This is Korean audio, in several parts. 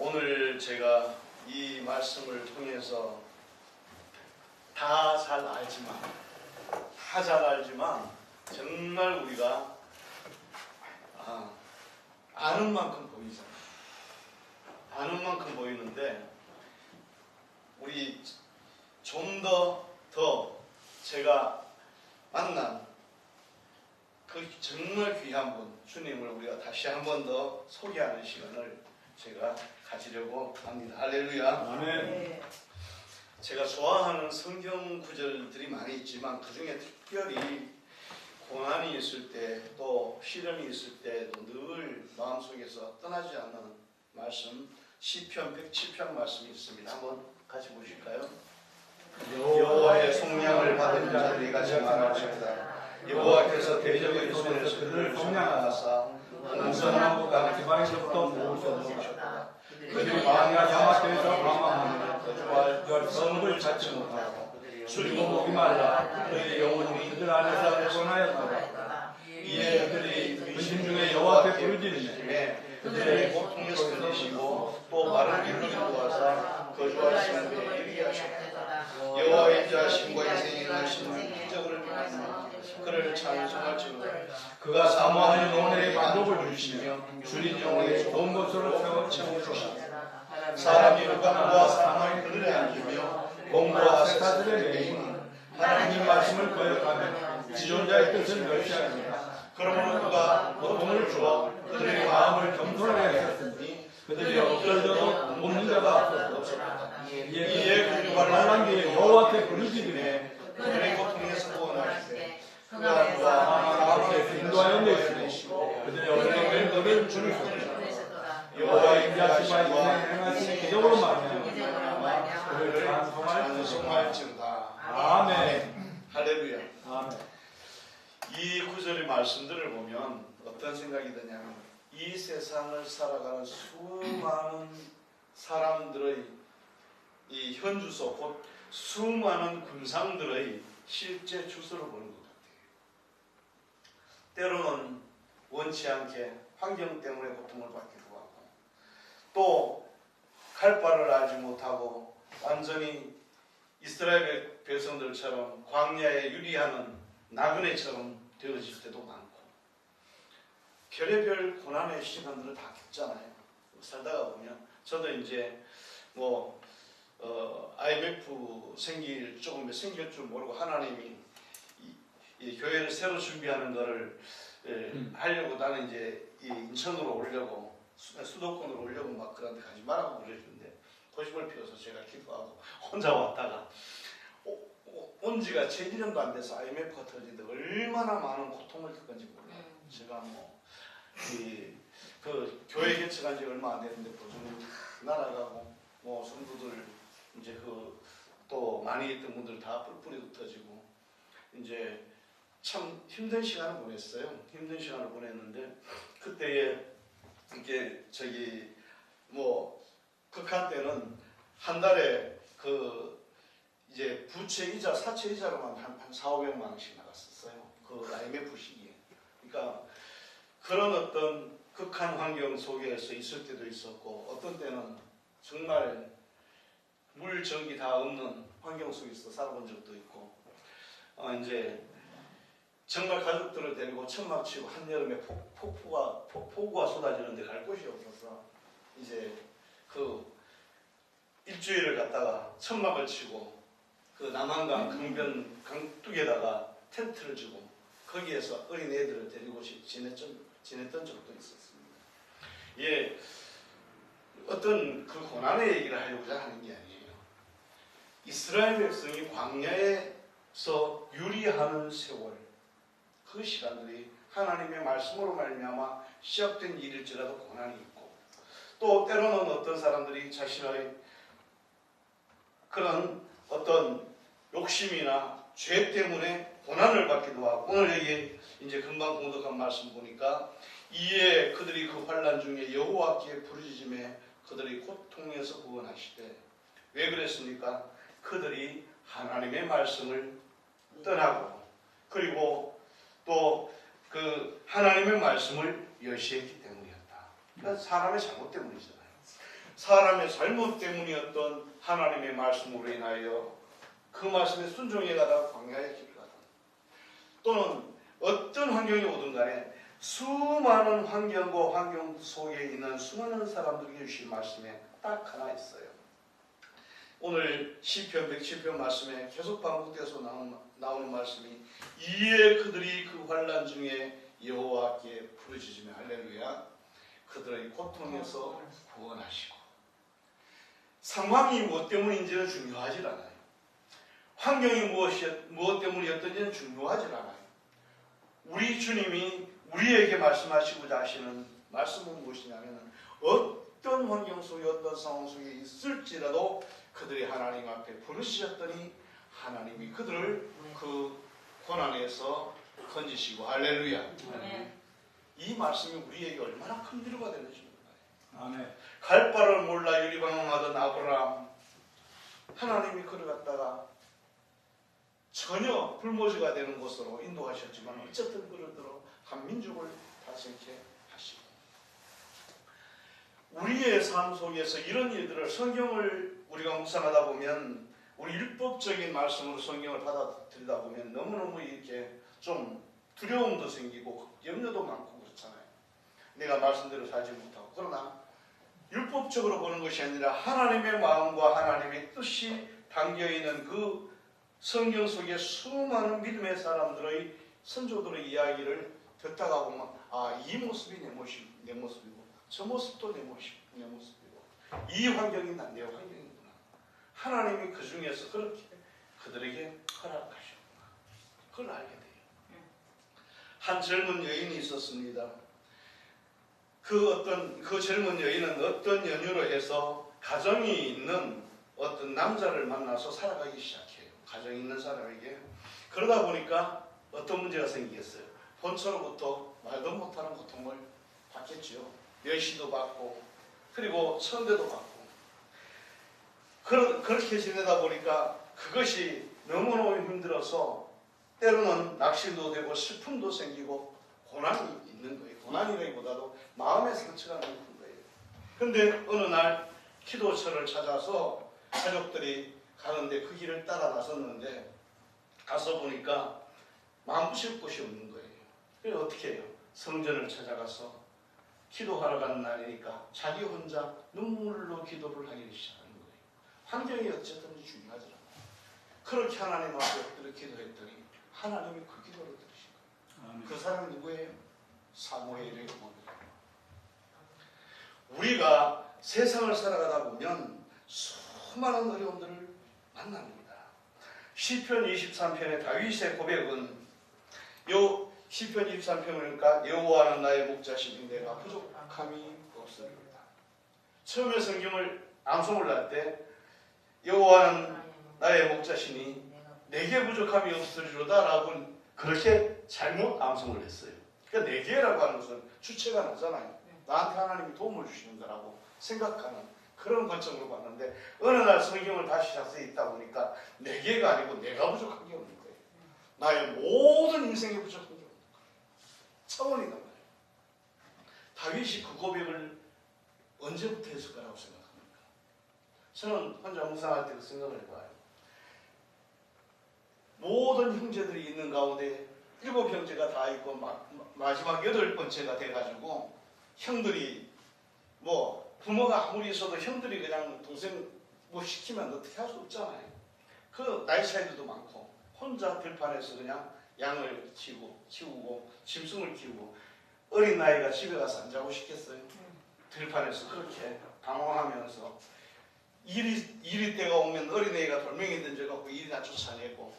오늘 제가 이 말씀을 통해서 다 잘 알지만 정말 우리가 아는 만큼 보이잖아요. 아는 만큼 보이는데 우리 좀 더 제가 만난 그 정말 귀한 분 주님을 우리가 다시 한 번 더 소개하는 시간을 제가 가지려고 합니다. 할렐루야. 아멘. 제가 좋아하는 성경 구절들이 많이 있지만 그 중에 특별히 고난이 있을 때 또 시련이 있을 때도 늘 마음속에서 떠나지 않는 말씀 시편 107편 말씀이 있습니다. 한번 같이 보실까요? 여호와의 속량을 받은 자들이 가지 말할지어다. 여호와께서 대적의 손에서 그들을 속량하사 공성한 곳과 지방에서부터 모으셨도다. 그들이 광야 사막에서 방황하며 거주할 성을 찾지 못하고 술고 목이 말라 그들의 영혼이 그들 안에서 피곤하였도다. 이에 그들이 근심 중에 여호와 앞에 부르짖으며 그들의 고통에서 들리시고 또 마른 길로 인도하사 거주하시는 데에 이르게 하셨다. 여호와의 인자하심과 인생에 이르시는 기적을 행하시며 그를 찬송할지로다. 그가 사모하는 영혼에게 만족을 주시며 주린 영혼에 좋은 것으로 채워주시다. 사람이 흑암과 사망의 그늘에 앉으며 공부와 세사들의 메인 하나님 말씀을 거역하며 지존자의 뜻을 멸시하니라. 그러므로 그가 고통을 주어 그들의 마음을 겸손하게 하셨으니 그들이 엎드려도 묻는 자가 없었다. 이에 그들이 환난한 뒤에 여호와 앞에 부르짖으며 그들의 고통에서 구원하시되 그가 사망에서 인도하여 내시고 그들의 어려움을 그를 주셨다. 여호와의 인자하심과 인생에 행하신 기적으로 말미암아 그를 찬송할지로다. 아멘. 할렐루야. 아멘. 이 구절의 말씀들을 보면 어떤 생각이 드냐면 이 세상을 살아가는 수많은 사람들의 이 현주소 곧 수많은 군상들의 실제 주소를 보는 것 같아요. 때로는 원치 않게 환경 때문에 고통을 받기도 하고 또 갈 바를 알지 못하고 완전히 이스라엘 백성들처럼 광야에 유리하는 나그네처럼 되어질 때도 많고 별의별 고난의 시간들을 다 겪잖아요. 살다가 보면 저도 이제 IMF 생길 줄 모르고 하나님이 이 교회를 새로 준비하는 거를 하려고 나는 이제 이 인천으로 오려고 수도권으로 오려고 막 그런데 가지 말라고 그러는데 고집을 피워서 제가 기도하고 혼자 왔다가 온 지가 7년도 안 돼서 IMF가 터지는데 얼마나 많은 고통을 겪은지 몰라요. 제가 그 교회 개척한 지 얼마 안 됐는데 보증금 날아가고 성도들 이제 또 많이 있던 분들 다 뿔뿔이 흩어지고 이제 참 힘든 시간을 보냈어요. 힘든 시간을 보냈는데 그때에 이게 극한 때는 한 달에 이제 부채 이자, 사채 이자로만 한 400~500만 원씩 나갔었어요. 그 IMF 시기에. 그러니까 그런 어떤 극한 환경 속에서 있을 때도 있었고 어떤 때는 정말 물, 전기 다 없는 환경 속에서 살아본 적도 있고 이제 정말 가족들을 데리고 천막 치고 한여름에 폭우가 쏟아지는데 갈 곳이 없어서 이제 일주일을 갔다가 천막을 치고 그 남한강 강둑에다가 텐트를 주고 거기에서 어린 애들을 데리고 지냈던 적도 있었습니다. 예, 어떤 그 고난의 얘기를 하려고자 하는 게 아니에요. 이스라엘 백성이 광야에서 유리하는 세월 그 시간들이 하나님의 말씀으로 말미암아 시작된 일일지라도 고난이 있고 또 때로는 어떤 사람들이 자신의 그런 어떤 욕심이나 죄 때문에 고난을 받기도 하고 오늘 여기 이제 금방 공독한 말씀 보니까 이에 그들이 그 환난 중에 여호와께 부르짖음에 그들이 고통에서 구원하시되 왜 그랬습니까? 그들이 하나님의 말씀을 떠나고 그리고 또 그 하나님의 말씀을 멸시했기 때문이었다. 그러니까 사람의 잘못 때문이잖아요. 사람의 잘못 때문이었던 하나님의 말씀으로 인하여 그 말씀에 순종해 가다가 광야의 길을 가다, 또는 어떤 환경이 오든 간에 수많은 환경과 환경 속에 있는 수많은 사람들에게 주신 말씀에 딱 하나 있어요. 오늘 시편 107편 말씀에 계속 반복돼서 나오는 말씀이, 이에 그들이 그 환난 중에 여호와께 부르짖으며, 할렐루야, 그들의 고통에서 구원하시고. 상황이 무엇 때문인지는 중요하지 않아요. 환경이 무엇 때문이었던지는 중요하지 않아요. 우리 주님이 우리에게 말씀하시고자 하시는 말씀은 무엇이냐면, 어떤 환경 속에 어떤 상황 속에 있을지라도 그들이 하나님 앞에 부르시셨더니 하나님이 그들을 그 고난에서 건지시고. 할렐루야. 이 말씀이 우리에게 얼마나 큰 위로가 되는지 몰라요. 아멘. 갈 바를 몰라 유리방황하던 아브라함, 하나님이 그를 갖다가 전혀 불모지가 되는 곳으로 인도하셨지만 어쨌든 그를 들어 한 민족을 다스리게 하시고, 우리의 삶 속에서 이런 일들을, 성경을 우리가 묵상하다 보면, 우리 율법적인 말씀으로 성경을 받아들이다 보면 너무너무 이렇게 좀 두려움도 생기고 염려도 많고 그렇잖아요. 내가 말씀대로 살지 못하고. 그러나 율법적으로 보는 것이 아니라 하나님의 마음과 하나님의 뜻이 담겨있는 그 성경 속에 수많은 믿음의 사람들의, 선조들의 이야기를 듣다가 보면, 아, 이 모습이 내 모습이고 저 모습도 내 모습이고 이 환경이 내 환경이구나. 하나님이 그 중에서 그렇게 그들에게 허락하셨구나. 그걸 알게 돼요. 한 젊은 여인이 있었습니다. 그 젊은 여인은 어떤 연유로 해서 가정이 있는 어떤 남자를 만나서 살아가기 시작해요. 가정이 있는 사람에게. 그러다 보니까 어떤 문제가 생기겠어요. 본처로부터 말도 못하는 고통을 받겠죠. 멸시도 받고, 그리고 천대도 받고. 그렇게 지내다 보니까 그것이 너무너무 힘들어서 때로는 낙심도 되고 슬픔도 생기고 고난이 있는 거예요. 고난이라기보다도 마음의 상처가 너무 큰 거예요. 근데 어느 날 기도처를 찾아서 가족들이 가는데 그 길을 따라 나섰는데, 가서 보니까 마음부실 곳이 없는 거예요. 그래서 어떻게 해요? 성전을 찾아가서 기도하러 가는 날이니까 자기 혼자 눈물로 기도를 하기 시작하는 거예요. 환경이 어쨌든 중요하지 않아요. 그렇게 하나님 앞에 엎드려 기도했더니 하나님이 그 기도를 들으신 거예요. 아멘. 그 사람이 누구예요? 사무엘의 어머니예요. 우리가 세상을 살아가다 보면 수많은 어려움들을 만납니다. 시편 23편의 다윗의 고백은, 시편 23편이니까 여호와는 나의 목자시니 내가 부족함이 없으리로다. 처음에 성경을 암송을 할 때 여호와는 나의 목자시니 내게 부족함이 없으리로다 라고 그렇게 잘못 암송을 했어요. 그러니까 내게라고 하는 것은 주체가 나잖아요. 나한테 하나님이 도움을 주시는 거라고 생각하는 그런 관점으로 봤는데, 어느 날 성경을 다시 자세히 읽다 보니까 내게가 아니고 내가 부족한 게 없는 거예요. 나의 모든 인생에 부족한 게 없는 거예요. 차원이단 말이에요. 다윗이 그 고백을 언제부터 했을 거라고 생각합니까? 저는 혼자 묵상할 때 그 생각을 해봐요. 모든 형제들이 있는 가운데 7형제가 다 있고 마지막 8번째가 돼가지고, 형들이 부모가 아무리 있어도 형들이 그냥 동생 시키면 어떻게 할 수 없잖아요. 그 나이 차이도 많고 혼자 들판에서 그냥 양을 키우고 짐승을 키우고, 어린 나이가 집에 가서 안 자고 싶겠어요? 들판에서 그렇게 방황하면서 이리 때가 오면 어린애가 돌멩이 던져갖고 이리나 쫓아내고,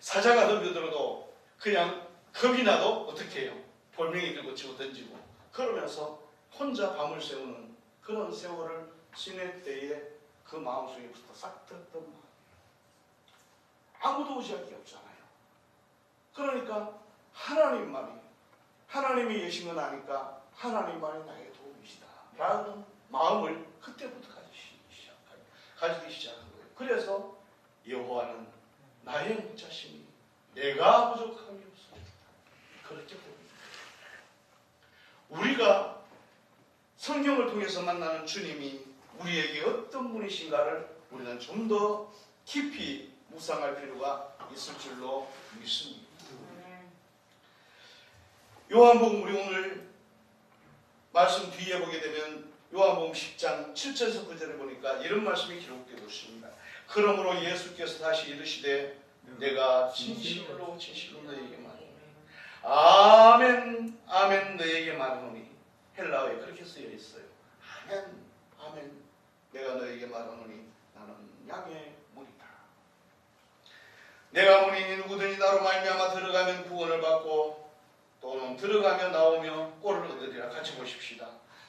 사자가 덤벼들어도 그냥 겁이 나도 어떻게 해요? 돌멩이 들고 치고 던지고, 그러면서 혼자 밤을 새우는 그런 세월을 지낼 때에 그 마음속에부터 싹 들었던 마음. 아무도 의지할 게 없잖아요. 그러니까 하나님이 계신 건 아니까 하나님만이 나의 도움이시다 라는 마음을 그때부터 가지기 시작한 거예요. 그래서 여호와는 나의 목자시니 내가 부족함이 없습니다. 그렇게 봅니다. 우리가 성경을 통해서 만나는 주님이 우리에게 어떤 분이신가를 우리는 좀 더 깊이 묵상할 필요가 있을 줄로 믿습니다. 요한복음 우리 오늘 말씀 뒤에 보게 되면 요한복음 10장 7절에서 9절에 보니까 이런 말씀이 기록되고 있습니다. 그러므로 예수께서 다시 이르시되 내가 진실로 진실로 너에게 말하노니 아멘 아멘 너에게 말하노니 헬라어에 그렇게 쓰여 있어요. 아멘 아멘 내가 너에게 말하노니 나는 양의 문이다. 내가 문이니 누구든지 나로 말미암아 들어가면 구원을 받고 또는 들어가며 나오며 꼴을 얻으리라. 같이 보십시다.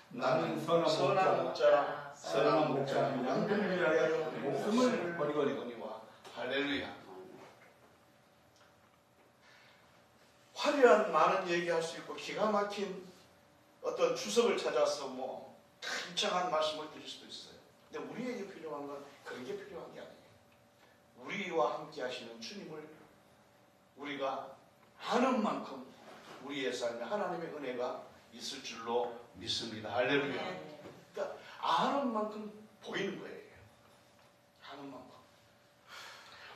나는 선한 목자라 선한 목자는 양들을 위하여 목숨을 버리거니와 할렐루야. 화려한 많은 얘기할 수 있고 기가 막힌 어떤 주석을 찾아서 뭐 굉장한 말씀을 드릴 수도 있어요. 근데 우리에게 필요한 건 그런 게 필요한 게 아니에요. 우리와 함께 하시는 주님을 우리가 아는 만큼 우리의 삶에 하나님의 은혜가 있을 줄로 믿습니다. 할렐루야. 그러니까 아는 만큼 보이는 거예요. 아는 만큼.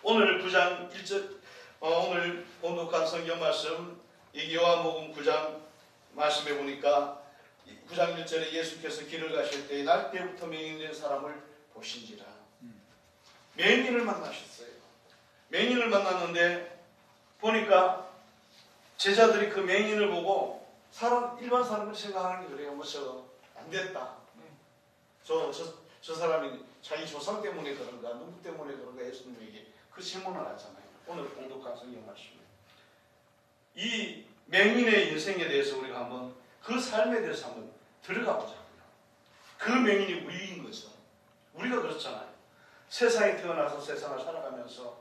오늘 9장 1절 오늘 본독한 성경 말씀 요한복음 9장 말씀해 보니까 9장 1절에 예수께서 길을 가실 때 날 때부터 맹인된 사람을 보신지라. 맹인을 만나셨어요. 맹인을 만났는데 보니까 제자들이 그 맹인을 보고 일반 사람들이 생각하는 게 그래요. 뭐 저 안 됐다. 저 사람이 자기 조상 때문에 그런가 누구 때문에 그런가 예수님에게 그 질문을 하잖아요. 오늘 공독한 성경 말씀에 이 맹인의 인생에 대해서 우리가 한번 그 삶에 대해서 한번 들어가 보자고요. 그 맹인이 우리인 거죠. 우리가 그렇잖아요. 세상에 태어나서 세상을 살아가면서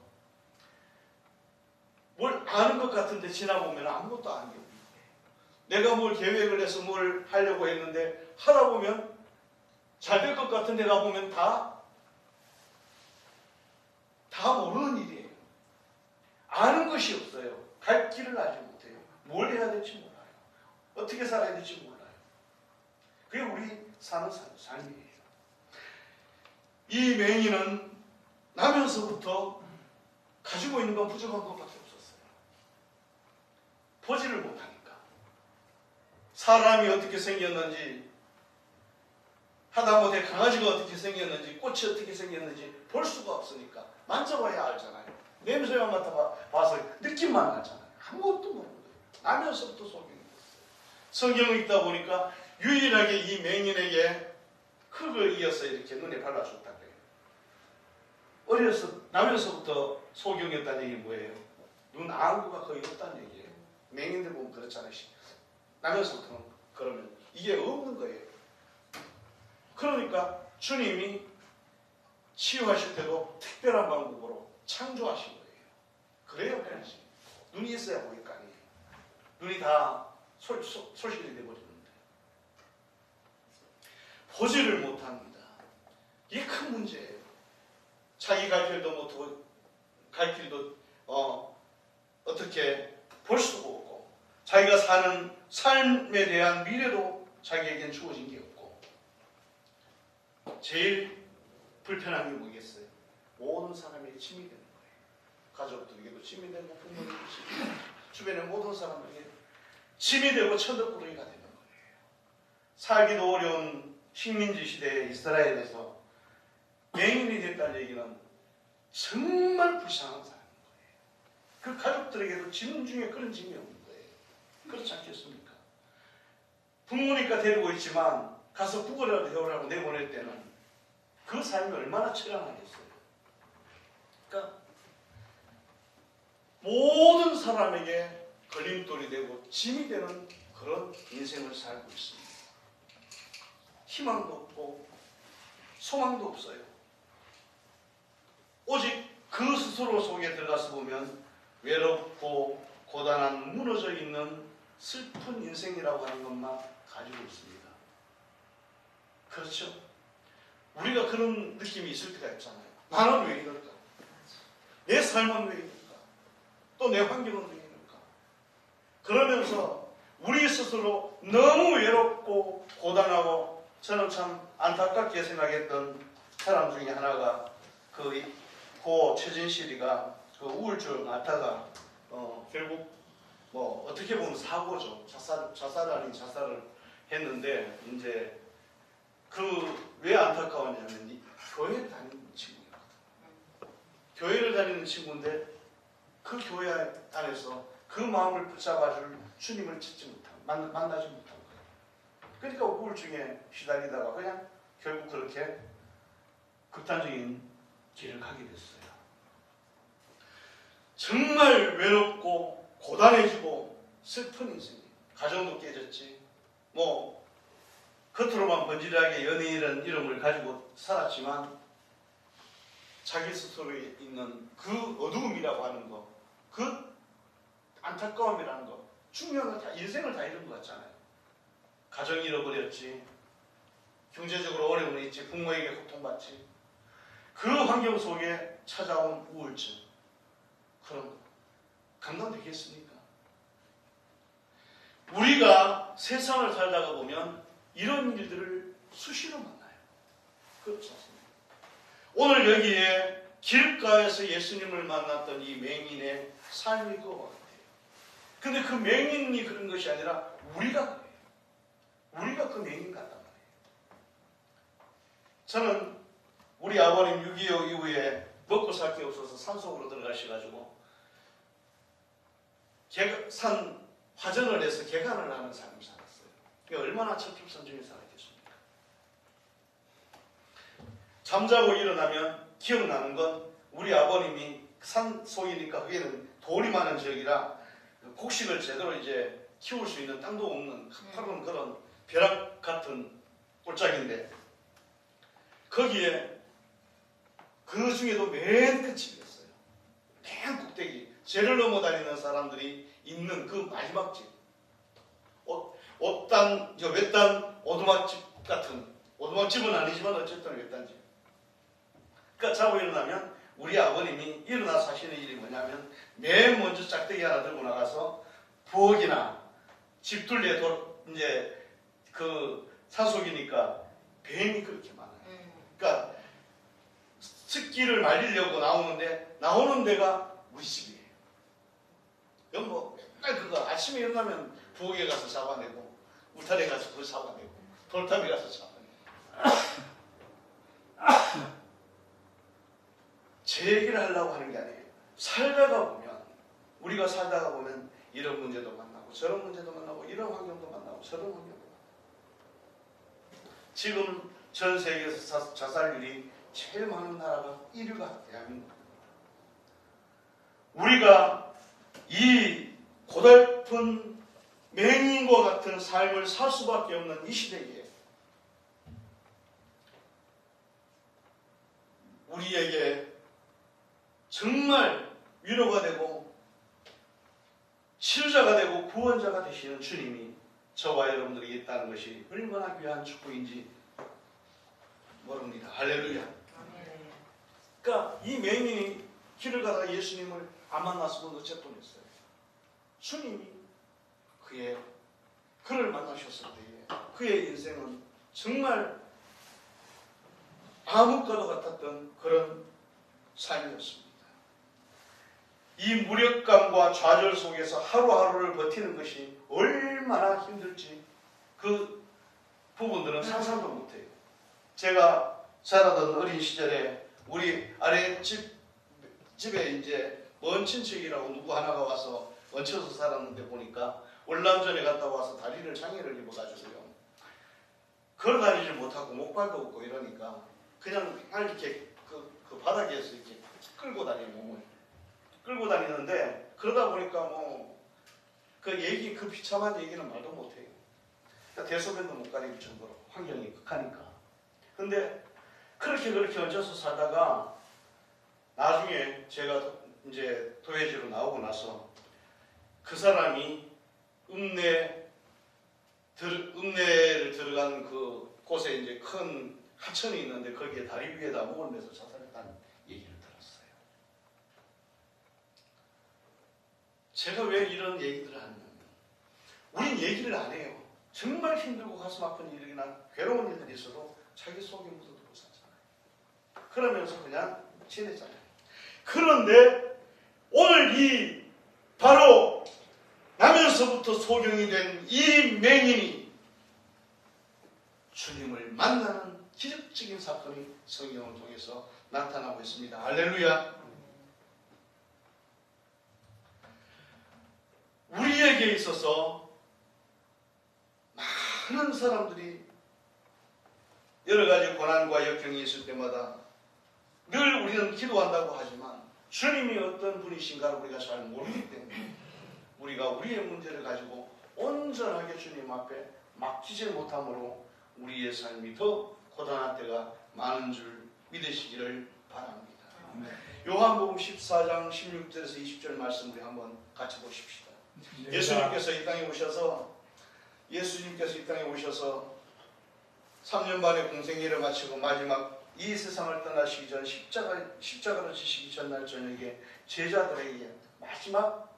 뭘 아는 것 같은데 지나보면 아무것도 아닌 게 없는 거예요. 내가 뭘 계획을 해서 뭘 하려고 했는데 하다 보면 잘 될 것 같은데 가보면 다 모르는 일이에요. 아는 것이 없어요. 갈 길을 알지 못해요. 뭘 해야 될지 몰라요. 어떻게 살아야 될지 몰라요. 그게 우리 사는 삶이에요. 이 맹인은 나면서부터 가지고 있는 건 부족한 것밖에 없었어요. 보지를 못하니까. 사람이 어떻게 생겼는지, 하다못해 강아지가 어떻게 생겼는지, 꽃이 어떻게 생겼는지 볼 수가 없으니까 만져봐야 알잖아요. 냄새만 맡아봐서 느낌만 나잖아요. 아무것도 모르는 거예요. 나면서부터 속이 있었어요. 성경을 읽다 보니까 유일하게 이 맹인에게 흙을 이어서 이렇게 눈에 발라줬다 그래요. 나면서부터 소경이었다는 얘기 뭐예요? 눈 안구가 거의 없다는 얘기예요. 맹인들 보면 그렇잖아요. 나면서부터는 그러면 이게 없는 거예요. 그러니까 주님이 치유하실 때도 특별한 방법으로 창조하신 거예요. 그래야 보이지. 눈이 있어야 보일 거 아니에요. 눈이 다 소실이 돼버리는데 보지를 못합니다. 이게 큰 문제예요. 자기 갈 길도 못하고 갈 길도 어떻게 볼 수가 없고 자기가 사는 삶에 대한 미래도 자기에겐 주어진 게 없고 제일 불편한 게 뭐겠어요? 모든 사람에게 침이 되는 거예요. 가족들에게도 침이 되고 부모님에게도 침이 되고 주변의 모든 사람에게 침이 되고 천덕꾸러기가 되는 거예요. 살기도 어려운 식민지 시대의 이스라엘에서 맹인이 됐다는 얘기는 정말 불쌍한 사람인 거예요. 그 가족들에게도 짐 중에 그런 짐이 없는 거예요. 그렇지 않겠습니까? 부모니까 데리고 있지만 가서 국어라도 배우라고 내보낼 때는 그 삶이 얼마나 처량하겠어요. 그러니까 모든 사람에게 걸림돌이 되고 짐이 되는 그런 인생을 살고 있습니다. 희망도 없고 소망도 없어요. 오직 그 스스로 속에 들어가서 보면 외롭고 고단한 무너져 있는 슬픈 인생이라고 하는 것만 가지고 있습니다. 그렇죠? 우리가 그런 느낌이 있을 때가 있잖아요. 나는 왜 이럴까? 내 삶은 왜 이럴까? 또 내 환경은 왜 이럴까? 그러면서 우리 스스로 너무 외롭고 고단하고 저는 참 안타깝게 생각했던 사람 중에 하나가 고 최진실이가 그 우울증 앓다가 결국 뭐 어떻게 보면 사고죠. 자살 아닌 자살을 했는데 이제 왜 안타까웠냐면 이 교회를 다니는 친구예요. 교회를 다니는 친구인데 그 교회 안에서 그 마음을 붙잡아줄 주님을 찾지 못하고 만나지 못한 거예요. 그러니까 우울증에 시달리다가 그냥 결국 그렇게 극단적인 길을 가게 됐어요. 정말 외롭고 고단해지고 슬픈 인생이에요. 가정도 깨졌지. 뭐 겉으로만 번지르하게 연예인이라는 이름을 가지고 살았지만 자기 스스로에 있는 그 어두움이라고 하는 거, 그 안타까움이라는 거, 중요한 거 다 인생을 다 잃은 것 같잖아요. 가정 잃어버렸지, 경제적으로 어려움이 있지, 부모에게 고통받지. 그 환경 속에 찾아온 우울증, 그럼 감당되겠습니까? 우리가 세상을 살다가 보면 이런 일들을 수시로 만나요. 그렇지 않습니까? 오늘 여기에 길가에서 예수님을 만났던 이 맹인의 삶이 그와 같아요. 근데 그 맹인이 그런 것이 아니라 우리가 그래요. 우리가 그 맹인 같단 말이에요. 저는 우리 아버님 6.25 이후에 먹고 살 게 없어서 산속으로 들어가셔가지고 산 화전을 해서 개간을 하는 삶을 살았어요. 얼마나 철쭉선정에 살았겠습니까? 잠자고 일어나면 기억나는 건 우리 아버님이 산 속이니까 거기는 돌이 많은 지역이라 곡식을 제대로 이제 키울 수 있는 땅도 없는 가파른 그런 벼락 같은 꼴짝인데 거기에 그 중에도 맨 끝집이었어요. 맨 꼭대기 죄를 넘어 다니는 사람들이 있는 그 마지막 집, 외딴 오두막집 같은, 오두막집은 아니지만 어쨌든 외딴집. 그러니까 자고 일어나면 우리 아버님이 일어나서 하시는 일이 뭐냐면 맨 먼저 짝대기 하나 들고 나가서 부엌이나 집둘레 이제 그 산속이니까 뱀이 그렇게 많아요. 그러니까 습기를 말리려고 나오는 데가 우리 집이에요. 그럼 뭐 맨날 그거 아침에 일어나면 부엌에 가서 잡아내고 울타리에 가서 그거 잡아내고 돌탑에 가서 잡아내고 제 얘기를 하려고 하는 게 아니에요. 우리가 살다가 보면 이런 문제도 만나고 저런 문제도 만나고 이런 환경도 만나고 저런 환경도 만나고 지금 전 세계에서 자살률이 제일 많은 나라가 1위가 대한민국입니다. 우리가 이 고달픈 맹인과 같은 삶을 살 수밖에 없는 이 시대에 우리에게 정말 위로가 되고 치유자가 되고 구원자가 되시는 주님이 저와 여러분들에게 있다는 것이 얼마나 귀한 축복인지 모릅니다. 할렐루야. 그러니까 이 맹인이 길을 가다가 예수님을 안 만났으면 어쩔 뻔했어요. 주님이 그를 만나셨을 때에 그의 인생은 정말 암흑과도 같았던 그런 삶이었습니다. 이 무력감과 좌절 속에서 하루하루를 버티는 것이 얼마나 힘들지 그 부분들은 상상도 못해요. 제가 자라던 어린 시절에 우리 집에 이제 먼 친척이라고 누구 하나가 와서 얹혀서 살았는데 보니까 월남전에 갔다 와서 다리를 장애를 입어가지고요. 걸어다니지 못하고 목발도 없고 이러니까 그냥 이렇게 그 바닥에서 이렇게 끌고 다니는 몸을 끌고 다니는데 그러다 보니까 뭐 그 비참한 얘기는 말도 못해요. 그러니까 대소변도 못 가릴 정도로 환경이 극하니까. 근데 그렇게 얹어서 살다가 나중에 제가 이제 도회지로 나오고 나서 그 사람이 읍내를 들어간 그 곳에 이제 큰 하천이 있는데 거기에 다리 위에다 목을 매서 자살했다는 얘기를 들었어요. 제가 왜 이런 얘기들을 하냐면 우린 얘기를 안 해요. 정말 힘들고 가슴 아픈 일이나 괴로운 일들이 있어도 자기 속에 묻어두고 살잖아요. 그러면서 그냥 지내잖아요. 그런데 오늘 이 바로 나면서부터 소경이 된 이 맹인이 주님을 만나는 기적적인 사건이 성경을 통해서 나타나고 있습니다. 할렐루야. 우리에게 있어서 많은 사람들이 여러 가지 고난과 역경이 있을 때마다 늘 우리는 기도한다고 하지만 주님이 어떤 분이신가를 우리가 잘 모르기 때문에 우리가 우리의 문제를 가지고 온전하게 주님 앞에 맡기지 못함으로 우리의 삶이 더 고단한 때가 많은 줄 믿으시기를 바랍니다. 요한복음 14장 16절에서 20절 말씀 우리 한번 같이 보십시다. 예수님께서 이 땅에 오셔서 3년 반의 공생애를 마치고 마지막 이 세상을 떠나시기 전 십자가를 지시기 전날 저녁에 제자들에게 마지막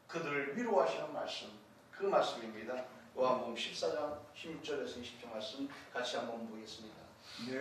그들을 위로하시는 말씀, 그 말씀입니다. 요한복음 14장 16절에서 20절 말씀 같이 한번 보겠습니다.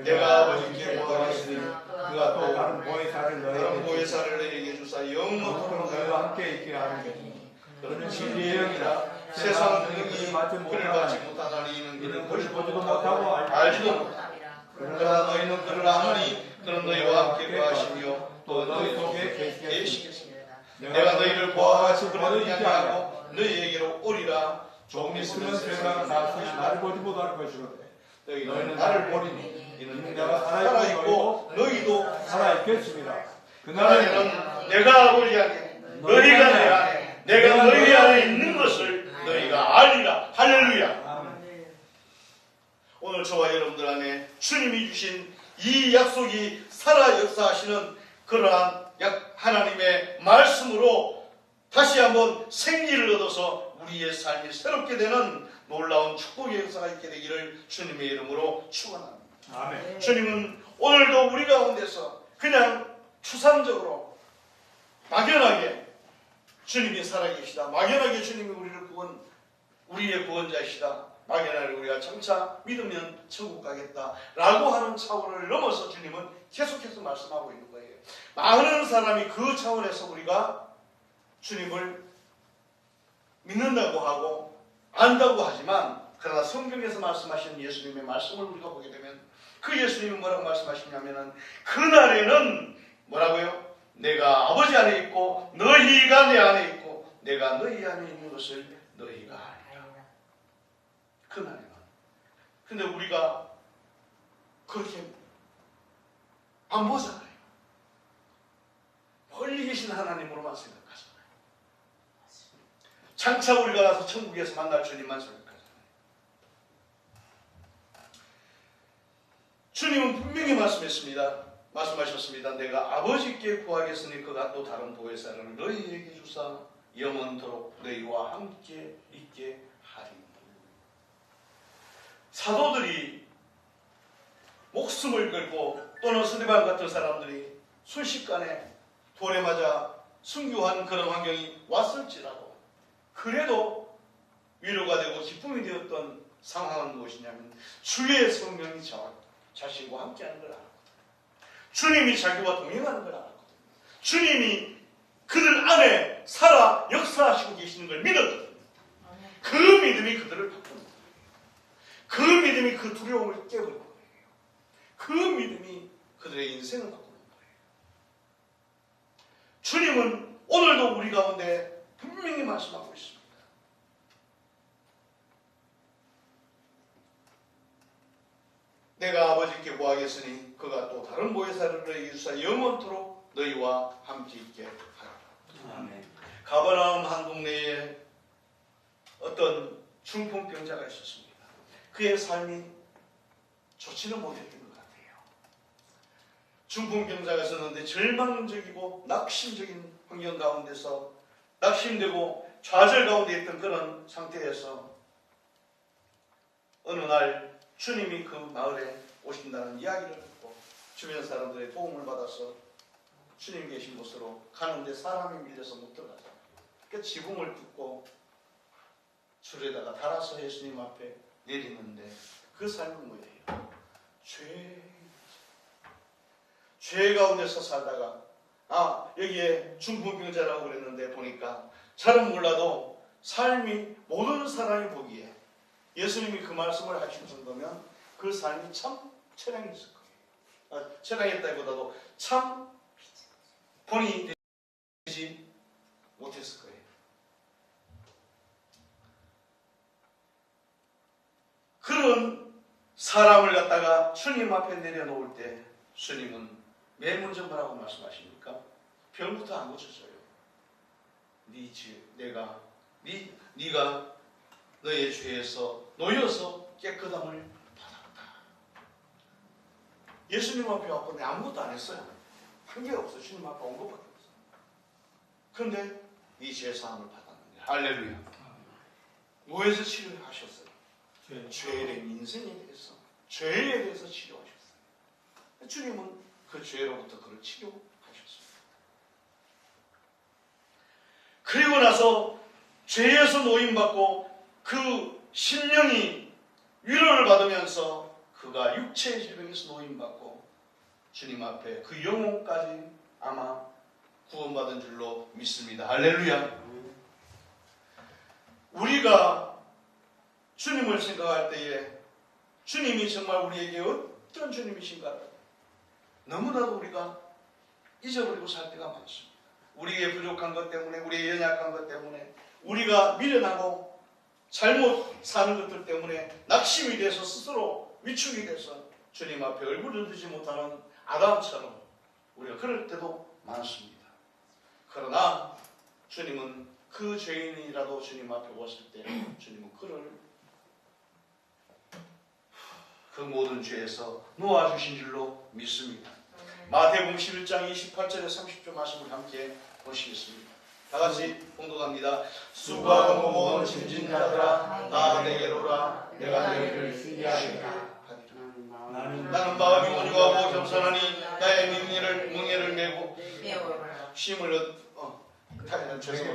내가 아버지께 구하겠으니 그가 또 다른 보혜사를 너희에게 주사 영원토록 너희와 함께 있게 하리니 그는 진리의 영이라 세상 능히 그를 받지 못하나니 이는 그를 보지도 못하고 알지도 못하니라. 그러나 너희는 그를 아노니 그는 너희와 함께 거하시며 또 너희 속에 계시겠습니다. 내가 너희를 보아같이 그를 향하고 너희에게로 오리라. 조금 있으면 세상은 나를 보지 못할 것이거든. 너희는 나를 보리니 이는 내가 살아있고 너희도 살아있겠습니다. 그날에는 내가 아버지 안에 너희가 내 안에 내가 너희 안에 있는 것을 너희가 알리라. 할렐루야. 오늘 저와 여러분들 안에 주님이 주신 이 약속이 살아 역사하시는 그러한 하나님의 말씀으로 다시 한번 생기를 얻어서 우리의 삶이 새롭게 되는 놀라운 축복의 역사가 있게 되기를 주님의 이름으로 축원합니다. 아멘. 주님은 오늘도 우리 가운데서 그냥 추상적으로 막연하게 주님이 살아계시다. 막연하게 주님이 우리의 구원자이시다. 막연하게 우리가 장차 믿으면 천국 가겠다 라고 하는 차원을 넘어서 주님은 계속해서 말씀하고 있는 거예요. 많은 사람이 그 차원에서 우리가 주님을 믿는다고 하고 안다고 하지만 그러나 성경에서 말씀하시는 예수님의 말씀을 우리가 보게 되면 그 예수님이 뭐라고 말씀하시냐면은 그날에는 뭐라고요? 내가 아버지 안에 있고 너희가 내 안에 있고 내가 너희 안에 있는 것을 너희가 알리라. 그날에는. 근데 우리가 그렇게 안 보잖아요. 멀리 계신 하나님으로만 생각하잖아요. 장차 우리가 가서 천국에서 만날 주님만 생각하잖아요. 주님은 분명히 말씀하셨습니다. 내가 아버지께 구하겠으니 그가 또 다른 보혜사를 너희에게 주사 영원토록 너희와 함께 있게 하리니. 사도들이 목숨을 걸고 또는 스데반 같은 사람들이 순식간에 돌에 맞아 순교한 그런 환경이 왔을지라도 그래도 위로가 되고 기쁨이 되었던 상황은 무엇이냐면 주의 성령이 자신과 함께하는 걸 알았거든요. 주님이 자기와 동행하는 걸 알았거든요. 주님이 그들 안에 살아 역사하시고 계시는 걸 믿었거든요. 그 믿음이 그들을 바꾸는 거예요. 그 믿음이 그 두려움을 깨버리는 거예요. 그 믿음이 그들의 인생을 바꾸는 거예요. 주님은 오늘도 우리 가운데 분명히 말씀하고 있습니다. 내가 아버지께 구하겠으니 그가 또 다른 보혜사를 너희에게 주사 영원토록 너희와 함께 있게 하리라. 아멘. 가버나움 한 동네에 어떤 중풍병자가 있었습니다. 그의 삶이 좋지는 못했던 것 같아요. 중풍병자가 있었는데 절망적이고 낙심적인 환경 가운데서 낙심되고 좌절 가운데 있던 그런 상태에서 어느 날 주님이 그 마을에 오신다는 이야기를 듣고 주변 사람들의 도움을 받아서 주님 계신 곳으로 가는데 사람이 밀려서 못 들어가잖아요. 그 지붕을 뚫고 줄에다가 달아서 예수님 앞에 내리는데 그 삶은 뭐예요? 죄 가운데서 살다가 여기에 중풍병자라고 그랬는데 보니까 잘은 몰라도 삶이 모든 사람이 보기에 예수님이 그 말씀을 하신 정도면 그 삶이 참 처량했을 거예요. 처량했다기보다도 참 본이 되지 못했을 거예요. 그런 사람을 갖다가 주님 앞에 내려놓을 때 주님은 맨 먼저 뭐라고 말씀하십니까? 별부터 안 고쳐져요. 네가 너의 죄에서 놓여서 깨끗함을 받았다. 예수님 앞에 왔거든요. 아무것도 안 했어요. 한 게 없어요. 주님 앞에 온 것밖에 없어요. 그런데 이 죄사함을 받았는데 할렐루야. 뭐에서 치료하셨어요? 죄에 대한 인생에 대해서, 죄에 대해서 치료하셨어요. 주님은 그 죄로부터 그를 치료하셨습니다. 그리고 나서 죄에서 노임받고 그 심령이 위로를 받으면서 그가 육체의 질병에서 노임받고 주님 앞에 그 영혼까지 아마 구원받은 줄로 믿습니다. 할렐루야. 우리가 주님을 생각할 때에 주님이 정말 우리에게 어떤 주님이신가를 너무나도 우리가 잊어버리고 살 때가 많습니다. 우리의 부족한 것 때문에, 우리의 연약한 것 때문에, 우리가 미련하고 잘못 사는 것들 때문에 낙심이 돼서 스스로 위축이 돼서 주님 앞에 얼굴을 들지 못하는 아담처럼 우리가 그럴 때도 많습니다. 그러나 주님은 그 죄인이라도 주님 앞에 왔을 때 주님은 그를 그 모든 죄에서 놓아주신 줄로 믿습니다. 마태복음 11장 28절에 30절 말씀을 함께 보시겠습니다. 다같이 봉독합니다. 수고하고 무거운 짐진 자들아 다 내게로 오라. 내가 너희를 쉬게 하리라. 나는 마음이 온유하고 겸손하니 나의 멍에를 메고 쉼을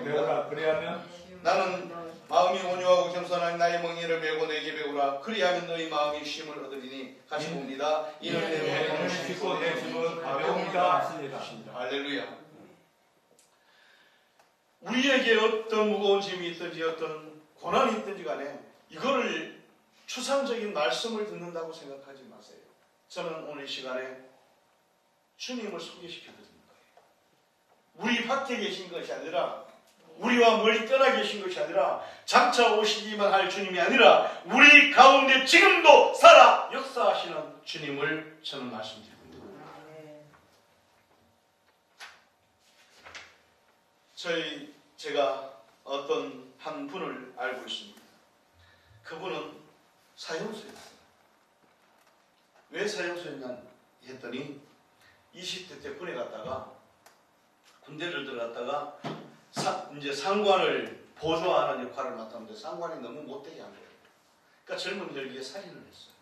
배우라. 그래야면 나는 마음이 온유하고 겸손하니 나의 멍에를 메고 내게 배우라. 그리하면 너희 마음이 쉼을 얻으리니. 같이 봅니다. 이는 내 멍을 씻고 내 짐은 가벼우니까 하시니라. 할렐루야. 우리에게 어떤 무거운 짐이 있든지 어떤 고난이 있든지 간에 이거를 추상적인 말씀을 듣는다고 생각하지 마세요. 저는 오늘 이 시간에 주님을 소개시켜 드립니다. 우리 밖에 계신 것이 아니라, 우리와 멀리 떠나 계신 것이 아니라, 장차 오시기만 할 주님이 아니라 우리 가운데 지금도 살아 역사하시는 주님을 저는 말씀드립니다. 제가 어떤 한 분을 알고 있습니다. 그분은 사형수였어요. 왜 사형수였냐 했더니 20대 때 군에 갔다가 군대를 들어갔다가 이제 상관을 보조하는 역할을 맡았는데 상관이 너무 못되게 한 거예요. 그러니까 젊은 혈기에 살인을 했어요.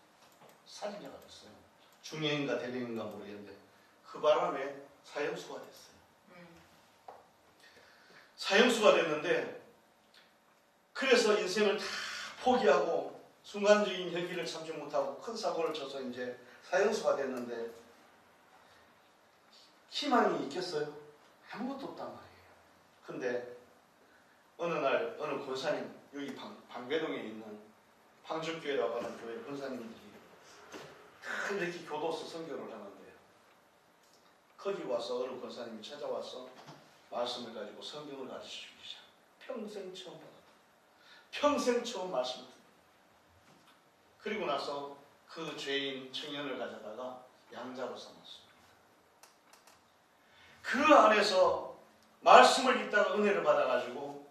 살인자가 됐어요. 중형인가 대령인가 모르겠는데 그 바람에 사형수가 됐어요. 사형수가 됐는데 그래서 인생을 다 포기하고 순간적인 혈기를 참지 못하고 큰 사고를 쳐서 이제 사형수가 됐는데 희망이 있겠어요? 아무것도 없단 말이에요. 근데 어느 날 어느 권사님, 여기 방배동에 있는 방죽교회라고 하는 교회 권사님들이 다 이렇게 교도소 선교를 하는데요. 거기 와서 어느 권사님이 찾아와서 말씀을 가지고 성경을 가르치기 시작. 평생 처음 받았다. 평생 처음 말씀을 듣다. 그리고 나서 그 죄인 청년을 가져다가 양자로 삼았습니다. 그 안에서 말씀을 읽다가 은혜를 받아가지고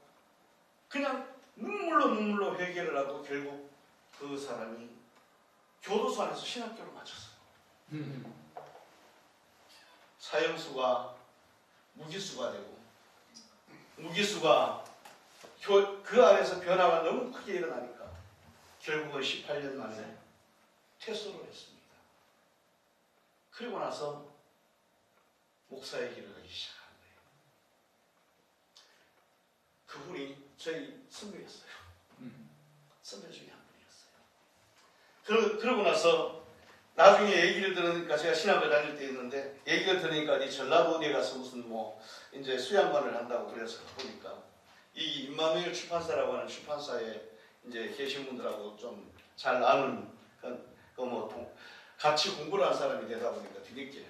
그냥 눈물로 회개를 하고 결국 그 사람이 교도소 안에서 신학교를 마쳤어요. 사형수가 무기수가 되고 무기수가 그 안에서 변화가 너무 크게 일어나니까 결국은 18년 만에 퇴소를 했습니다. 그리고 나서 목사의 길을 가기 시작한 거예요. 그분이 저희 선배였어요. 선배 중에 한 분이었어요. 그러고 나서 나중에 얘기를 들으니까 제가 신학을 다닐 때 있는데 얘기를 들으니까 이 전라도 어디에 가서 무슨 이제 수양관을 한다고 그래서 보니까 이 임마누엘 출판사라고 하는 출판사에 이제 계신 분들하고 좀 잘 아는 같이 공부를 한 사람이 되다 보니까 뒤늦게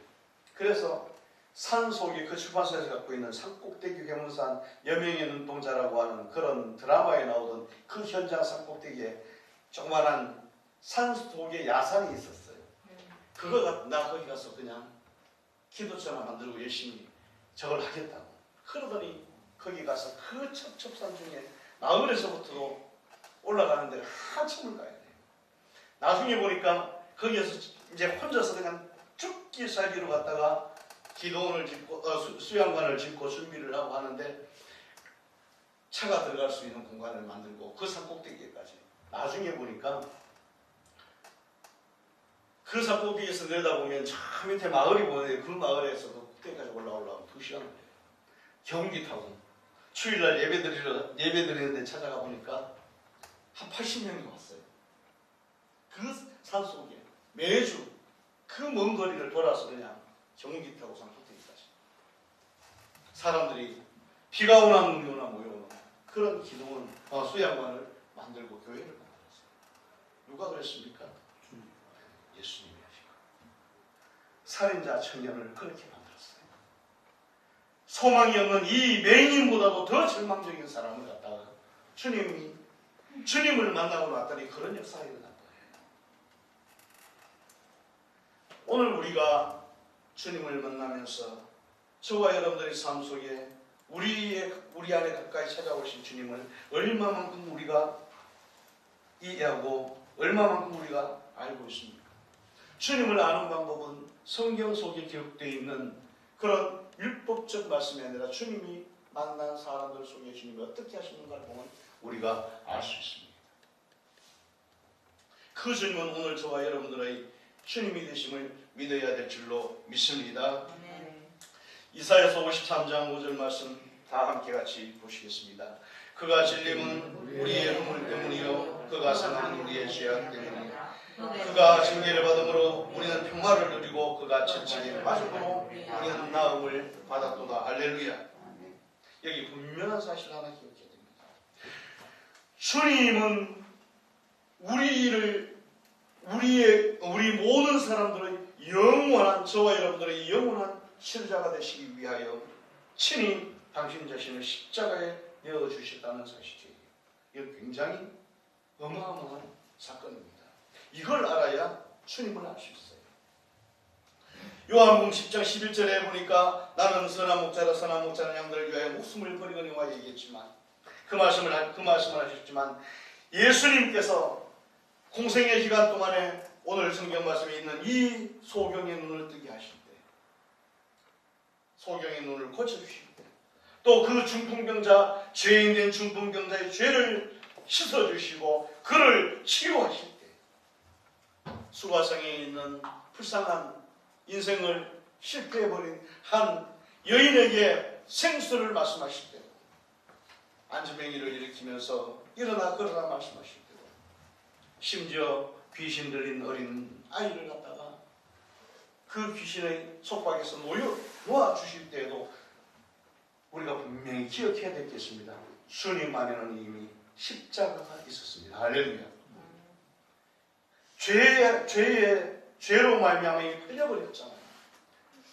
그래서 산 속에 그 출판사에서 갖고 있는 산꼭대기 괴문산 여명의 눈동자라고 하는 그런 드라마에 나오던 그 현장 산꼭대기에 조그만한 산 속에 야산이 있었어요. 나 거기 가서 그냥 기도처나 만들고 열심히 저걸 하겠다고. 그러더니 거기 가서 그 첩첩산 중에 마을에서부터도 올라가는 데를 한참을 가야 돼요. 나중에 보니까 거기에서 이제 혼자서 그냥 죽기 살기로 갔다가 기도원을 짓고 수양관을 짓고 준비를 하고 하는데 차가 들어갈 수 있는 공간을 만들고 그 산꼭대기에까지 나중에 보니까 그 산꼭대기에서 내려다보면 저 밑에 마을이 보이는데 그 마을에서 그 꼭대기까지 올라오려면 2시간 걸려요. 경운기 타고 주일날 예배 드리는데 찾아가 보니까 한 80명이 왔어요. 그 산속에 매주 그 먼 거리를 돌아서 그냥 경운기 타고 산꼭대기까지 사람들이 비가 오나 눈이 오나 모여오는 그런 기도원 수양관을 만들고 교회를 만들었어요. 누가 그랬습니까? 예수님이 하시고 살인자 청년을 그렇게 만들었어요. 소망이 없는 이 맹인보다도 더 절망적인 사람을 갖다가 주님을 만나고 났더니 그런 역사가 일어난 거예요. 오늘 우리가 주님을 만나면서 저와 여러분들의 삶 속에 우리 안에 가까이 찾아오신 주님을 얼마만큼 우리가 이해하고 얼마만큼 우리가 알고 있습니까? 주님을 아는 방법은 성경 속에 기록되어 있는 그런 율법적 말씀이 아니라 주님이 만난 사람들 속에 주님이 어떻게 하시는가를 보면 우리가 알 수 있습니다. 그 주님은 오늘 저와 여러분들의 주님이 되심을 믿어야 될 줄로 믿습니다. 이사야서 53장 5절 말씀 다 함께 같이 보시겠습니다. 그가 질림은 우리의 허물 때문이요 그가 상함은 우리의 죄악 때문이요 그가 징계를 받음으로 우리는 평화를 누리고 그가 채찍에 맞음으로 우리는 나음을 받았도다. 할렐루야. 여기 분명한 사실 하나 기억해야 됩니다. 주님은 우리 모든 사람들의 영원한 저와 여러분들의 영원한 치료자가 되시기 위하여 친히 당신 자신을 십자가에 내어주셨다는 사실이에요. 이건 굉장히 어마어마한 사건입니다. 이걸 알아야 주님을 알 수 있어요. 요한복음 10장 11절에 보니까 나는 선한 목자라 선한 목자는 양들을 위하여 목숨을 버리거니와 얘기했지만 그 말씀을 하셨지만 예수님께서 공생의 기간 동안에 오늘 성경 말씀에 있는 이 소경의 눈을 뜨게 하실 때 소경의 눈을 고쳐주실 때 또 그 중풍병자 죄인된 중풍병자의 죄를 씻어주시고 그를 치유하실 때 수가성에 있는 불쌍한 인생을 실패해버린 한 여인에게 생수를 말씀하실 때 안진뱅이를 일으키면서 일어나 걸어라 말씀하실 때도 심지어 귀신 들린 어린 아이를 갖다가 그 귀신의 속박에서 놓아주실 때에도 우리가 분명히 기억해야 되겠습니다. 주님 안에는 이미 십자가가 있었습니다. 할렐루야. 죄로 말미암아 흘려버렸잖아요.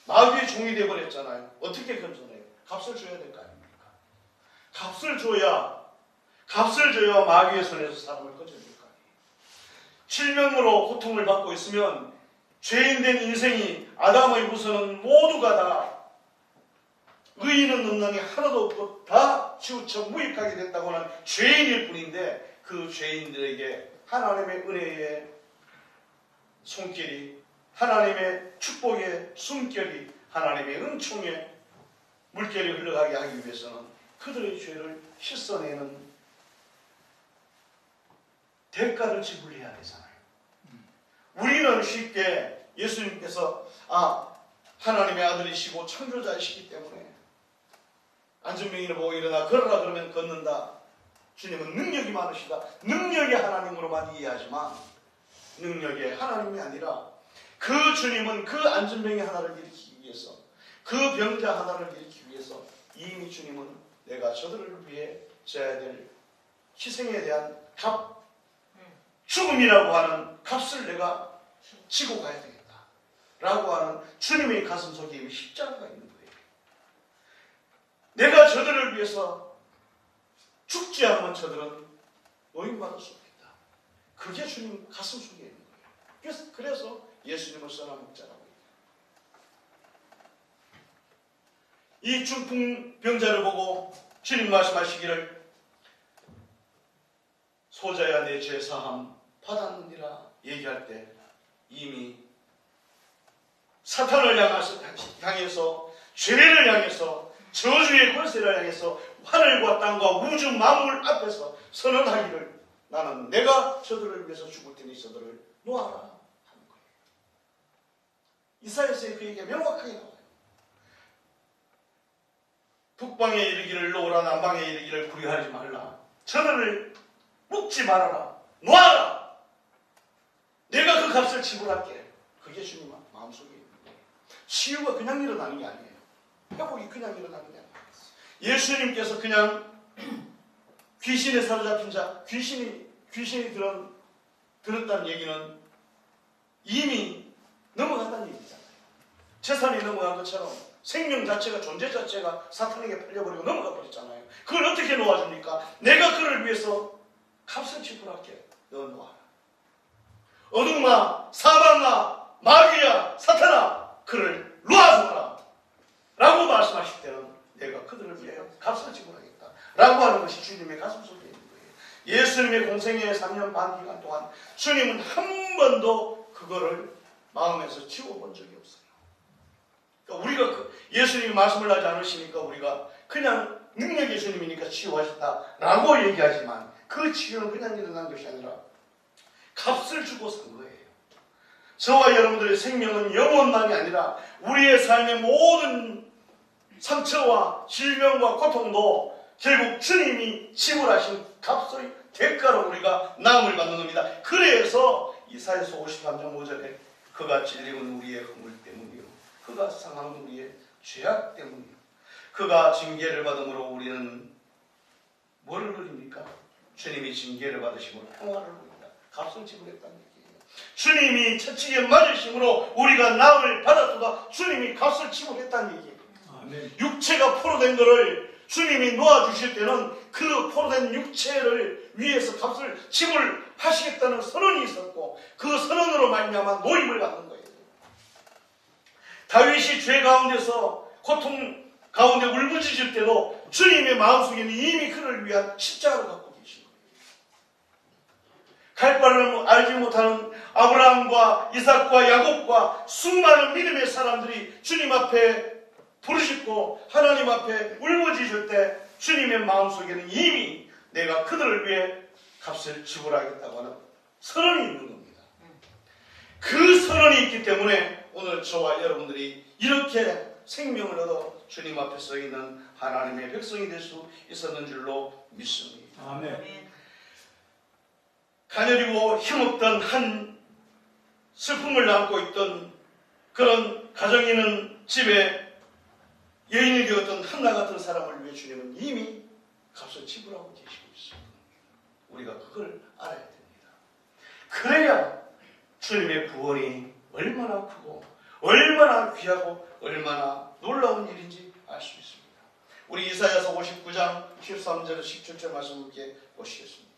마귀의 종이 되어버렸잖아요. 어떻게 건져내요? 값을 줘야 될 거 아닙니까? 값을 줘야 마귀의 손에서 사람을 건져낼 거 아니에요. 질병으로 고통을 받고 있으면 죄인된 인생이 아담의 후손은 모두가 다 의인은 없나니 하나도 없고 다 치우쳐 무익하게 됐다고 하는 죄인일 뿐인데 그 죄인들에게 하나님의 은혜의 손길이 하나님의 축복의 숨결이 하나님의 은총의 물결이 흘러가게 하기 위해서는 그들의 죄를 씻어내는 대가를 지불해야 되잖아요. 우리는 쉽게 예수님께서 하나님의 아들이시고 창조자이시기 때문에 안진뱅이를 보고 일어나 걸어라 그러면 걷는다. 주님은 능력이 많으시다. 능력의 하나님으로만 이해하지만 능력의 하나님이 아니라 그 주님은 그 안전병의 하나를 일으키기 위해서, 그 병자 하나를 일으키기 위해서 이미 주님은 내가 저들을 위해 져야 될 희생에 대한 값, 죽음이라고 하는 값을 내가 지고 가야 되겠다 라고 하는 주님의 가슴 속에 이미 십자가가 있는 거예요. 내가 저들을 위해서 죽지 않으면 저들은 노임받을 수 없겠다. 그게 주님 가슴 속에 있는 거예요. 그래서 예수님을 써나 먹자라고. 이 중풍병자를 보고 주님 말씀하시기를 소자야 내 죄 사함 받았느니라 얘기할 때 이미 사탄을 향해서 죄를 향해서 저주의 권세를 향해서 하늘과 땅과 우주 만물 앞에서 선언하기를 나는 내가 저들을 위해서 죽을 테니 저들을 놓아라 하는 거예요. 이사야서의 그 얘기가 명확하게 나와요. 북방에 이르기를 놓으라 남방에 이르기를 구려하지 말라. 저들을 묶지 말아라. 놓아라. 내가 그 값을 지불할게. 그게 주님 마음속에 있는 거예요. 치유가 그냥 일어나는 게 아니에요. 회복이 그냥 일어나는 게 아니에요. 예수님께서 그냥 귀신에 사로잡힌 자, 귀신이 들었다는 얘기는 이미 넘어갔다는 얘기잖아요. 재산이 넘어간 것처럼 생명 자체가, 존재 자체가 사탄에게 팔려버리고 넘어가 버렸잖아요. 그걸 어떻게 놓아줍니까? 내가 그를 위해서 값을 지불할게. 너 놓아라. 어둠아, 사방아, 마귀야, 사탄아, 그를 놓아줘라 라고 말씀하실 때는 내가 그들을 위해 값을 지불하겠다 라고 하는 것이 주님의 가슴 속에 있는 거예요. 예수님의 공생의 3년 반 기간 동안 주님은 한 번도 그거를 마음에서 지워본 적이 없어요. 그러니까 우리가 예수님이 말씀을 하지 않으시니까 우리가 그냥 능력의 주님이니까 치유하셨다라고 얘기하지만 그 치유는 그냥 일어난 것이 아니라 값을 주고 산 거예요. 저와 여러분들의 생명은 영원만이 아니라 우리의 삶의 모든 상처와 질병과 고통도 결국 주님이 지불하신 값의 대가로 우리가 나음을 받는 겁니다. 그래서 이사야서 53장 5절에 그가 찔림은 우리의 허물 때문이요 그가 상함은 우리의 죄악 때문이요 그가 징계를 받음으로 우리는 뭐를 누립니까? 주님이 징계를 받으심으로 평화를 누립니다. 값을 지불했다는 얘기예요. 주님이 채찍에 맞으심으로 우리가 나음을 받았도다. 주님이 값을 지불했다는 얘기예요. 아멘. 육체가 포로된 것을 주님이 놓아주실 때는 그 포로된 육체를 위해서 값을 지불하시겠다는 선언이 있었고 그 선언으로 말미암아 노임을 받는 거예요. 다윗이 죄 가운데서 고통 가운데 울부짖을 때도 주님의 마음속에는 이미 그를 위한 십자가를 갖고 계신 거예요. 갈 바를 알지 못하는 아브라함과 이삭과 야곱과 수많은 믿음의 사람들이 주님 앞에 부르짖고 하나님 앞에 울부짖을 때 주님의 마음속에는 이미 내가 그들을 위해 값을 지불하겠다고 하는 선언이 있는 겁니다. 그 선언이 있기 때문에 오늘 저와 여러분들이 이렇게 생명을 얻어 주님 앞에 서 있는 하나님의 백성이 될 수 있었는 줄로 믿습니다. 아멘. 가녀리고 힘없던 한 슬픔을 안고 있던 그런 가정이 있는 집에 여인이 되었던 한나 같은 사람을 위해 주님은 이미 값을 지불하고 계시고 있습니다. 우리가 그걸 알아야 됩니다. 그래야 주님의 구원이 얼마나 크고 얼마나 귀하고 얼마나 놀라운 일인지 알 수 있습니다. 우리 이사야서 59장 13절 17절 말씀 함께 보시겠습니다.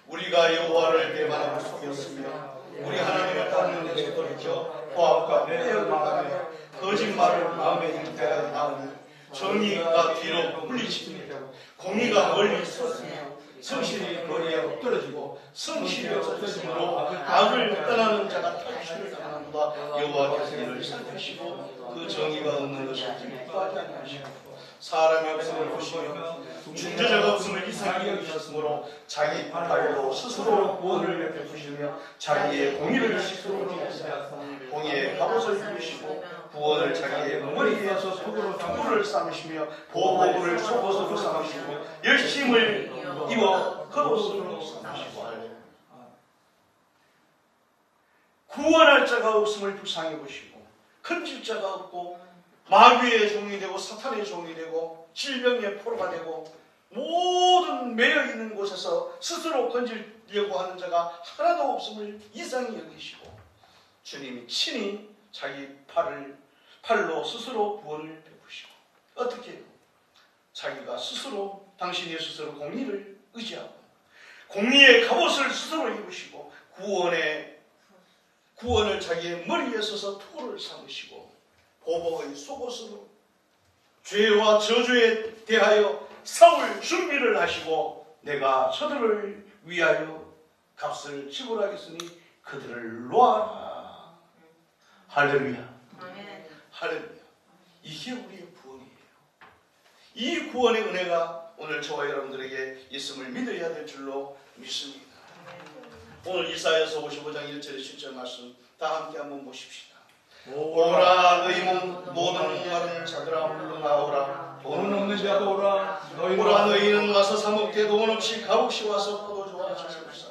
우리가 여호와를 대만하고 속였으며 우리 하나님을 따르는 데서 돌이켜 포악과 빼앗을 당하며 거짓말을 마음에 인태하여 나오니 정의가 뒤로 물리칩니다. 공의가 멀리 섰으며 성실이 거리에 엎드러지고 성실이 없어짐으로 악을 떠나는 자가 탈취를 당하니 하도다. 여호와께서 이를 살피시고 그 정의가 없는 것을 기뻐하지 아니하시고 사람이 없음을 보시며 중재자가 없음을 이상히 여기셨으므로 자기 발로 스스로 구원을 베푸시며 자기의 공의를 스스로 지으시며 공의의 갑옷을 입으시고 구원을 자기의 머리에서 턱으로 삼으시며 보복을 속옷으로 삼으시고 열심을 입어 겉옷으로 삼으시고 구원할 자가 없음을 불쌍히 보시고 건질 자가 없고 마귀의 종이 되고 사탄의 종이 되고 질병의 포로가 되고 모든 매여 있는 곳에서 스스로 건지려고 하는 자가 하나도 없음을 이상히 여기시고 주님이 친히 자기 팔로 스스로 구원을 베푸시고 어떻게 해요? 자기가 스스로 당신이 스스로 공의를 의지하고 공의의 갑옷을 스스로 입으시고 구원을 자기의 머리에 서서 토를 삼으시고 보복의 속옷으로 죄와 저주에 대하여 싸울 준비를 하시고 내가 저들을 위하여 값을 지불하겠으니 그들을 놓아라. 할렐루야. 할렐루야. 이게 우리의 구원이에요. 이 구원의 은혜가 오늘 저와 여러분들에게 있음을 믿어야 될 줄로 믿습니다. 오늘 이사야서 55장 1절의 10절 말씀 다 함께 한번 보십시다. 오라 너희 모든 목마른 자들아 물러나오라. 돈 없는 자도 오라. 오라 너희는 와서 사 먹되 돈 없이 값없이 와서 포도주와 자소서.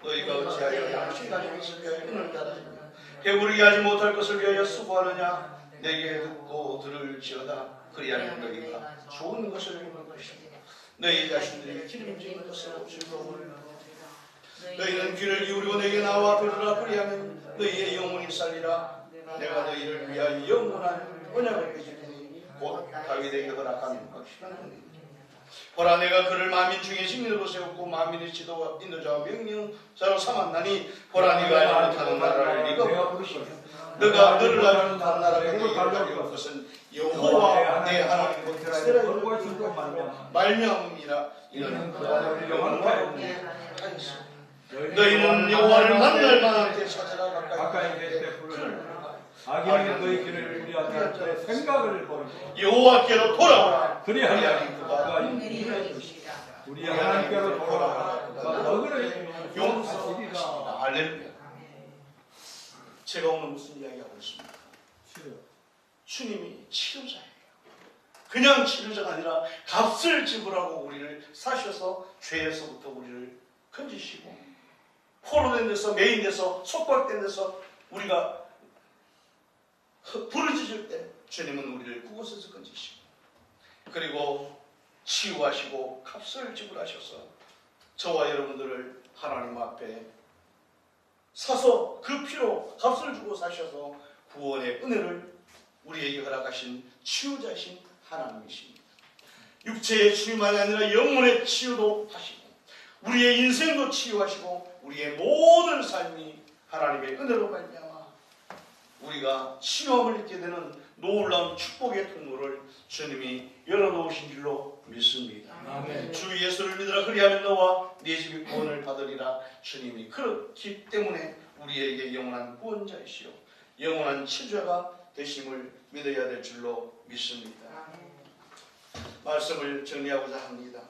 너희가 어찌하여 양식 가진 것을 위하여 은을 따르느냐 배부르게 하지 못할 것을 위하여 수고하느냐. 내게 듣고 들을지어다. 그리하면 너희가 좋은 것을 입을 것이다. 너희 자신들이 기름진 것으로 즐거움을 너희는 귀를 기울이고 내게 나와 들으라. 그리하면 너희의 영혼이 살리라. 내가 너희를 위하여 영원한 언약을 맺으리니 곧 다윗에게 허락한 것이라. 보라 내가 그를 만민 중에 진리로 세웠고 만민의 지도와 인도자와 명령자로 삼았나니 보라 네가 알지 못하는 나라를 네가 부르시며 너가 너를 알지 못하는 나라가 네게 가려운 것은 여호와 내 하나님 곧 이스라엘의 말미암음이라. 이는 그가 너를 영원하게 하였으며 너희는 여호와를 만날 만한 때 찾아라. 가까이 계실 때 부르라. 악인은 너희 길을 우리한테 생각을 버리고 여호와께로 돌아오라. 그리하면 그가 우리 하나님께로 돌아오라. 너희를 용서하시리라. 할렐루야. 제가 오늘 무슨 이야기하고 있습니까? 주님이 치료자예요. 그냥 치료자가 아니라 값을 지불하고 우리를 사셔서 죄에서부터 우리를 건지시고 포로된 데서 매인 데서 속박된 데서 우리가 부르짖을 때 주님은 우리를 그곳에서 건지시고 그리고 치유하시고 값을 지불하셔서 저와 여러분들을 하나님 앞에 사서 그 피로 값을 주고 사셔서 구원의 은혜를 우리에게 허락하신 치유자이신 하나님이십니다. 육체의 치유만이 아니라 영혼의 치유도 하시고 우리의 인생도 치유하시고 우리의 모든 삶이 하나님의 은혜로 말미암아 우리가 치유함을 입게 되는 놀라운 축복의 통로를 주님이 열어놓으신 줄로 믿습니다. 아멘. 주 예수를 믿으라. 그리하면 너와 네 집이 구원을 받으리라. 주님이 그렇기 때문에 우리에게 영원한 구원자이시오 영원한 치유자가 되심을 믿어야 될 줄로 믿습니다. 말씀을 정리하고자 합니다.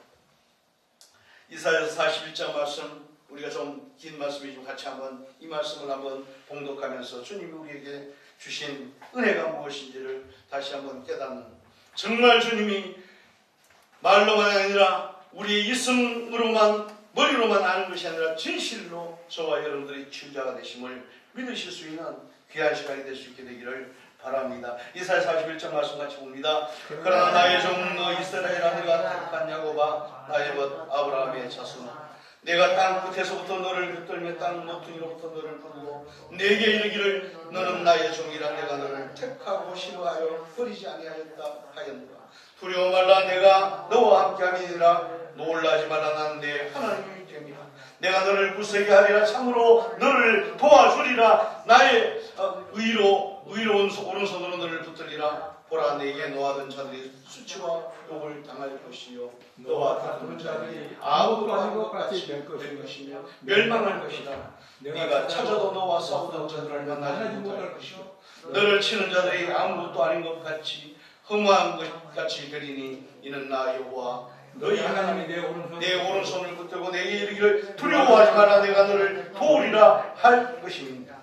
이사야서 41장 말씀 우리가 좀 긴 말씀이지만 같이 한번 이 말씀을 한번 봉독하면서 주님이 우리에게 주신 은혜가 무엇인지를 다시 한번 깨닫는 정말 주님이 말로만 아니라 우리의 있음으로만 머리로만 아는 것이 아니라 진실로 저와 여러분들이 치유자가 되심을 믿으실 수 있는 귀한 시간이 될 수 있게 되기를 바랍니다. 이사야 41장 말씀 같이 봅니다. 그러나 나의 종 너 이스라엘아 내가 택한 야곱아 나의 벗 아브라함의 자손아 내가 땅 끝에서부터 너를 붙들며 땅 모퉁이로부터 너를 부르고 내게 이르기를 너는 나의 종이라 내가 너를 택하고 싫어하여 버리지 아니하였다 하였노라. 두려워 말라 내가 너와 함께함이니라. 놀라지 말라 나는 내 하나님이 됨이라. 내가 너를 굳세게 하리라. 참으로 너를 도와주리라. 나의 의로운 오른손으로 너를 붙들리라. 보라 내게 노하던 자들이 수치와 욕을 당할 것이요 너와 다투는 자들이 아무것도 아닌 것 같이 될 것이며 멸망할 것이다. 네가 찾아도 너와 싸우던 자들을 만나지 못할 것이요 너를 치는 자들이 아무것도 아닌 것 같이 허무한 것 같이 되리니 이는 나 여호와 너희 하나님이 내 오른손을 붙들고 내게 이르기를 두려워하지 마라 내가 너를 도우리라 할 것입니다.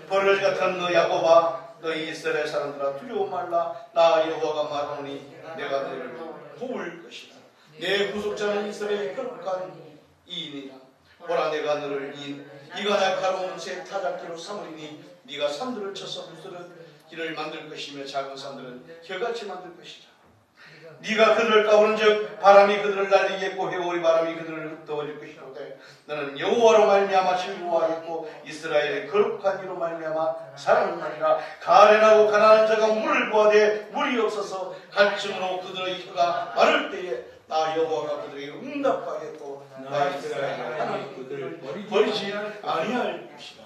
버러지 같은 너 야곱아 너희 이스라엘 사람들아 두려워 말라 나 여호와가 말하노니 내가 너를 도울 것이다. 내 구속자는 이스라엘의 거룩한 이인이라. 보라 내가 너를 이가 날카로운 새 타작기로 삼으리니 네가 산들을 쳐서 부스러기를 만들 것이며 작은 산들은 결같이 만들 것이다. 네가 그들을 까부는즉 바람이 그들을 날리겠고 회오리 바람이 그들을 흩어버릴 것이로되 너는 여호와로 말미암아 즐거워하겠고 이스라엘의 거룩한 이로 말미암아 사랑하리라. 가련하고 가난한 자가 물을 구하되 물이 없어서 갈증으로 그들의 혀가 마를 때에 나 여호와가 그들에게 응답하겠고 나 이스라엘 하나님 그들을 버리지 아니할 것이다.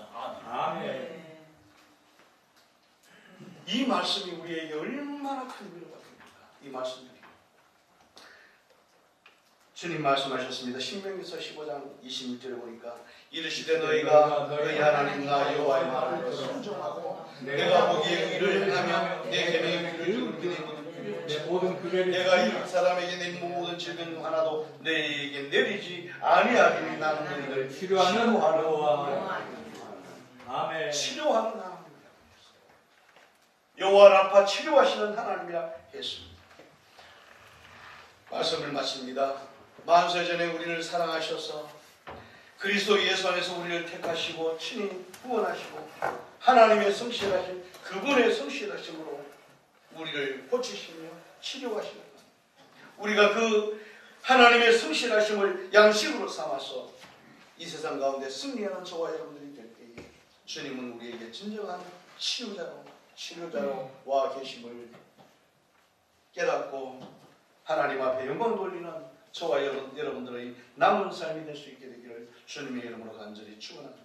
아멘. 이 말씀이 우리에게 얼마나 큰 위로가 됩니까? 이 말씀들이 주님 말씀하셨습니다. 신명기서 15장 26절에 보니까 이르시되 너희가 너희 하나님 나 여호와의 말을 순종하고 내가 보기에 의를 행하며 내 계명의 귀를 듣는 내 모든 규례를 내가 이 사람에게 내 모든 질병 하나도 너희에게 내리지 아니하리니 나는 너희를 치료하는 여호와 아멘. 치료하는 하나님이라 여호와 라파 치료하시는 하나님이라 했습니다. 말씀을 마칩니다. 만세전에 우리를 사랑하셔서 그리스도 예수 안에서 우리를 택하시고 친히 구원하시고 하나님의 성실하신 그분의 성실하심으로 우리를 고치시며 치료하시는 우리가 그 하나님의 성실하심을 양식으로 삼아서 이 세상 가운데 승리하는 저와 여러분들이 될 때에 주님은 우리에게 진정한 치료자로 와 계심을 깨닫고 하나님 앞에 영광 돌리는 저와 여러분들의 남은 삶이 될 수 있게 되기를 주님의 이름으로 간절히 축원합니다.